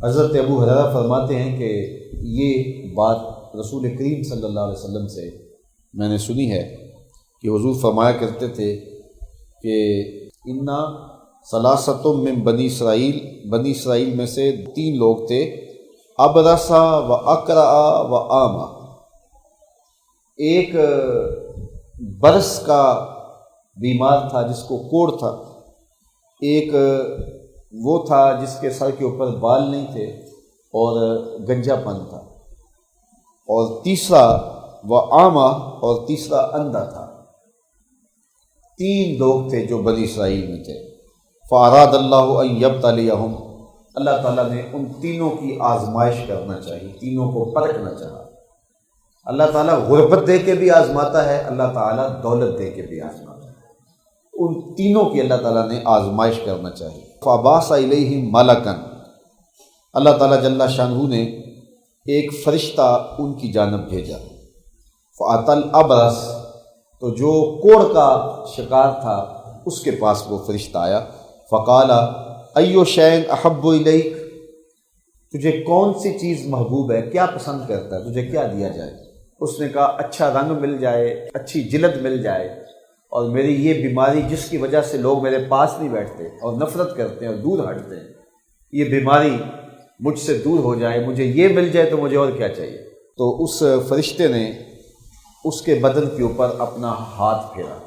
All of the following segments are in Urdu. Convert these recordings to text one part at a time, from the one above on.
حضرت ابو ہریرہ فرماتے ہیں کہ یہ بات رسول کریم صلی اللہ علیہ وسلم سے میں نے سنی ہے کہ حضور فرمایا کرتے تھے کہ انا ثلاثۃ من بنی اسرائیل میں سے 3 لوگ تھے، ابرصا و اقرع و اعمی۔ ایک برس کا بیمار تھا جس کو کوڑ تھا، ایک وہ تھا جس کے سر کے اوپر بال نہیں تھے اور گنجا پن تھا، اور تیسرا وہ اعمی اور تیسرا اندھا تھا۔ 3 لوگ تھے جو بنی اسرائیل میں تھے۔ فاراد اللہ ان یبتلیہم، اللہ تعالیٰ نے ان تینوں کی آزمائش کرنا چاہی، تینوں کو پرکھنا چاہا۔ اللہ تعالیٰ غربت دے کے بھی آزماتا ہے، اللہ تعالیٰ دولت دے کے بھی آزماتا ہے، ان تینوں کی اللہ تعالیٰ نے آزمائش کرنا چاہی۔ فبعث الیہم ملکا، اللہ تعالیٰ جل شانہ نے ایک فرشتہ ان کی جانب بھیجا۔ فأتی الابرص، تو جو کوڑ کا شکار تھا اس کے پاس وہ فرشتہ آیا۔ فقال ایو شیء احب الیک، تجھے کون سی چیز محبوب ہے، کیا پسند کرتا ہے، تجھے کیا دیا جائے؟ اس نے کہا اچھا رنگ مل جائے، اچھی جلد مل جائے، اور میری یہ بیماری جس کی وجہ سے لوگ میرے پاس نہیں بیٹھتے اور نفرت کرتے ہیں اور دور ہٹتے ہیں، یہ بیماری مجھ سے دور ہو جائے، مجھے یہ مل جائے تو مجھے اور کیا چاہیے؟ تو اس فرشتے نے اس کے بدن کے اوپر اپنا ہاتھ پھیرا۔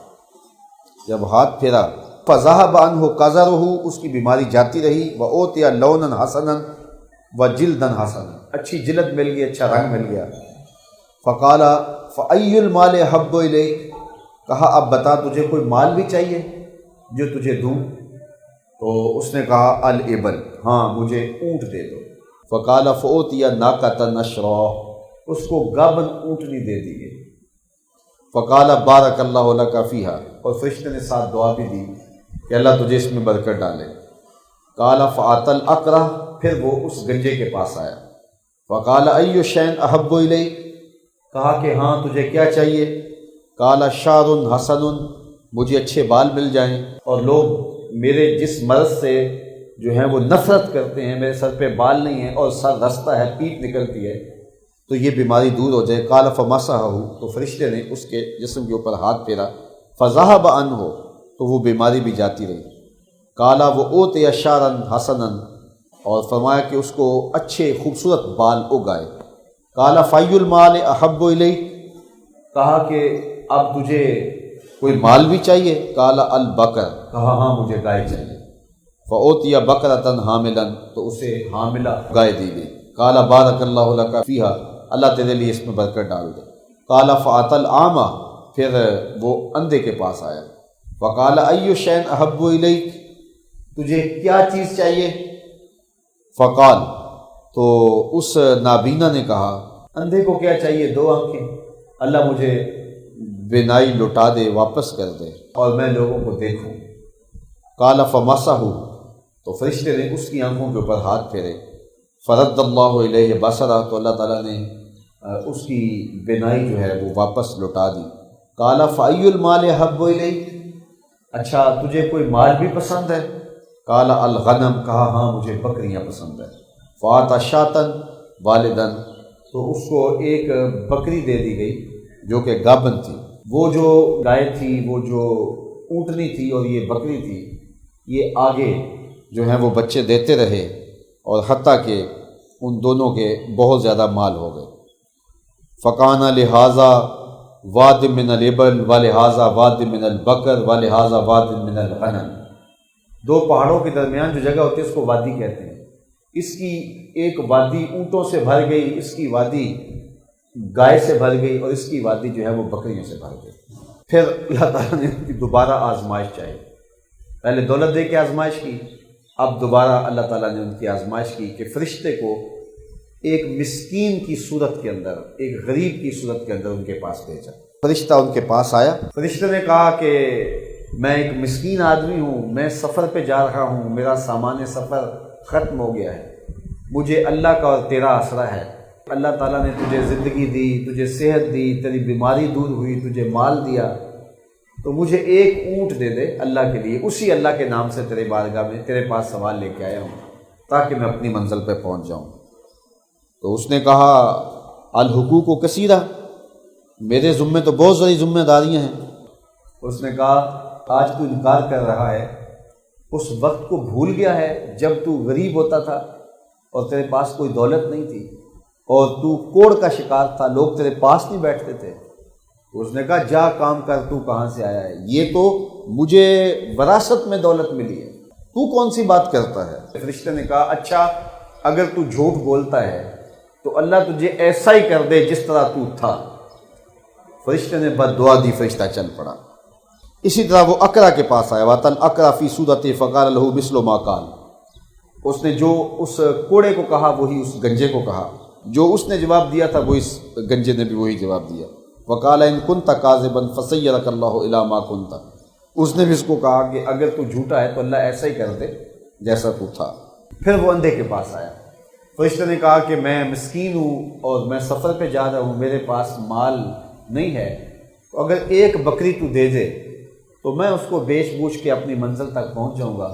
جب ہاتھ پھیرا فذهب عنه قذره، اس کی بیماری جاتی رہی۔ وأوتي لونا حسنا وجلدا حسنا، اچھی جلد مل گئی، اچھا رنگ مل گیا۔ فقال فأي المال أحب إليك، کہا اب بتا تجھے کوئی مال بھی چاہیے جو تجھے دوں؟ تو اس نے کہا الابل، ہاں مجھے اونٹ دے دو۔ فقال فأوتي ناقة نشرا، اس کو گابن اونٹنی دے دی گئی۔ فقال بارک اللہ لک فیہا، اور فرشتے نے ساتھ دعا بھی دی کہ اللہ تجھے اس میں برکت ڈالے۔ قال فأتى الأقرع، پھر وہ اس گنجے کے پاس آیا۔ فقال أي شيء أحب إليك، کہا کہ ہاں تجھے کیا چاہیے؟ قال شعر حسن، مجھے اچھے بال مل جائیں، اور لوگ میرے جس مرض سے جو ہیں وہ نفرت کرتے ہیں، میرے سر پہ بال نہیں ہیں اور سر رستا ہے، پیٹ نکلتی ہے، تو یہ بیماری دور ہو جائے۔ قال فمسحہ، تو فرشتے نے اس کے جسم کے اوپر ہاتھ پھیرا۔ فذهب عنہ، تو وہ بیماری بھی جاتی رہی۔ قال وأوتي شعرا حسنا، اور فرمایا کہ اس کو اچھے خوبصورت بال اگائے۔ قال فأي المال أحب إليك، کہا کہ اب تجھے کوئی مال بھی چاہیے؟ قال البقر، کہا ہاں مجھے گائے چاہیے۔ فأوتي بقرة حاملا، تو اسے حاملہ گائے دی گئی۔ قال بارک اللہ لک فیہا، اللہ تیرے لیے اس میں برکت ڈال دے۔ قال فأتى الأعمى، پھر وہ اندھے کے پاس آیا۔ فقال أي شيء أحب إليك، تجھے کیا چیز چاہیے؟ فقال، تو اس نابینا نے کہا اندھے کو کیا چاہیے؟ 2 آنکھیں، اللہ مجھے بینائی لوٹا دے، واپس کر دے، اور میں لوگوں کو دیکھوں۔ قال فمسحہ، تو فرشتے نے اس کی آنکھوں کے اوپر ہاتھ پھیرے۔ فرد اللہ الیہ بصرہ، تو اللہ تعالیٰ نے اس کی بینائی جو ہے وہ واپس لوٹا دی۔ قال فأي المال أحب إلیک، اچھا تجھے کوئی مال بھی پسند ہے؟ قال الغنم، کہا ہاں مجھے بکریاں پسند ہیں۔ فأعطى شاة والدا، تو اس کو ایک بکری دے دی گئی جو کہ گابن تھی۔ وہ جو گائے تھی، وہ جو اونٹنی تھی اور یہ بکری تھی، یہ آگے جو ہیں وہ بچے دیتے رہے، اور حتیٰ کہ ان دونوں کے بہت زیادہ مال ہو گئے۔ فکان لہٰذا واد من الابل ولہٰذا واد من البقر ولہٰذا واد من الغنم، 2 پہاڑوں کے درمیان جو جگہ ہوتی ہے اس کو وادی کہتے ہیں۔ اس کی ایک وادی اونٹوں سے بھر گئی، اس کی وادی گائے سے بھر گئی، اور اس کی وادی جو ہے وہ بکریوں سے بھر گئی۔ پھر اللہ تعالیٰ نے ان کی دوبارہ آزمائش چاہی، پہلے دولت دے کے آزمائش کی، اب دوبارہ اللہ تعالیٰ نے ان کی آزمائش کی کہ فرشتے کو ایک مسکین کی صورت کے اندر، ایک غریب کی صورت کے اندر ان کے پاس بھیجا۔ فرشتہ ان کے پاس آیا، فرشتے نے کہا کہ میں ایک مسکین آدمی ہوں، میں سفر پہ جا رہا ہوں، میرا سامان سفر ختم ہو گیا ہے، مجھے اللہ کا اور تیرا آسرا ہے۔ اللہ تعالیٰ نے تجھے زندگی دی، تجھے صحت دی، تیری بیماری دور ہوئی، تجھے مال دیا، تو مجھے ایک اونٹ دے دے اللہ کے لیے، اسی اللہ کے نام سے تیرے بارگاہ میں تیرے پاس سوال لے کے آیا ہوں۔ تاکہ میں اپنی منزل پہ پہنچ جاؤں۔ تو اس نے کہا الحقوق و کثیرہ، میرے ذمے تو بہت ساری ذمہ داریاں ہیں۔ اس نے کہا آج تو انکار کر رہا ہے، اس وقت کو بھول گیا ہے جب تو غریب ہوتا تھا اور تیرے پاس کوئی دولت نہیں تھی اور تو کوڑ کا شکار تھا، لوگ تیرے پاس نہیں بیٹھتے تھے۔ تو اس نے کہا جا کام کر، تو کہاں سے آیا ہے؟ یہ تو مجھے وراثت میں دولت ملی ہے، تو کون سی بات کرتا ہے؟ فرشتے نے کہا اچھا اگر تو جھوٹ بولتا ہے تو اللہ تجھے ایسا ہی کر دے جس طرح تو تھا۔ فرشتے نے بد دعا دی، فرشتہ چل پڑا۔ اسی طرح وہ اقرا کے پاس آیا، وَاتَنْ اقرا فی صورت فقال له مثل ما قال، اس نے جو اس کوڑے کو کہا وہی اس گنجے کو کہا، جو اس نے جواب دیا تھا وہ اس گنجے نے بھی وہی جواب دیا۔ وقال ان كنت كاذبا فسيرك الله الى ما كنت، اس نے بھی اس کو کہا کہ اگر تو جھوٹا ہے تو اللہ ایسا ہی کر دے جیسا تو تھا۔ پھر وہ اندھے کے پاس آیا، فرشتے نے کہا کہ میں مسکین ہوں اور میں سفر پہ جا رہا ہوں، میرے پاس مال نہیں ہے، تو اگر ایک بکری تو دے دے تو میں اس کو بیچ بوچھ کے اپنی منزل تک پہنچ جاؤں گا۔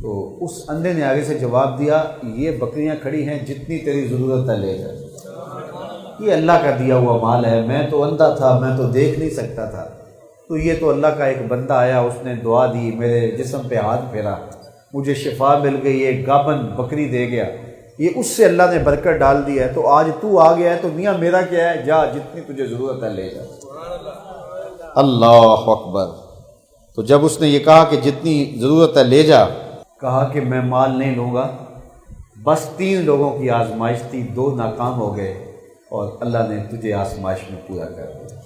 تو اس اندھے نے آگے سے جواب دیا یہ بکریاں کھڑی ہیں، جتنی تیری ضرورت ہے لے جا، یہ اللہ کا دیا ہوا مال ہے، میں تو اندھا تھا، میں تو دیکھ نہیں سکتا تھا، تو یہ تو اللہ کا ایک بندہ آیا، اس نے دعا دی، میرے جسم پہ ہاتھ پھیرا، مجھے شفا مل گئی، ایک گابن بکری دے گیا، یہ اس سے اللہ نے برکت ڈال دی ہے، تو آج تو آ گیا ہے تو میاں میرا کیا ہے، جا جتنی تجھے ضرورت ہے لے جا۔ اللہ اکبر۔ تو جب اس نے یہ کہا کہ جتنی ضرورت ہے لے جا، کہا کہ میں مال نہیں لوں گا، بس 3 لوگوں کی آزمائش تھی، 2 ناکام ہو گئے اور اللہ نے تجھے آزمائش میں پورا کر دیا۔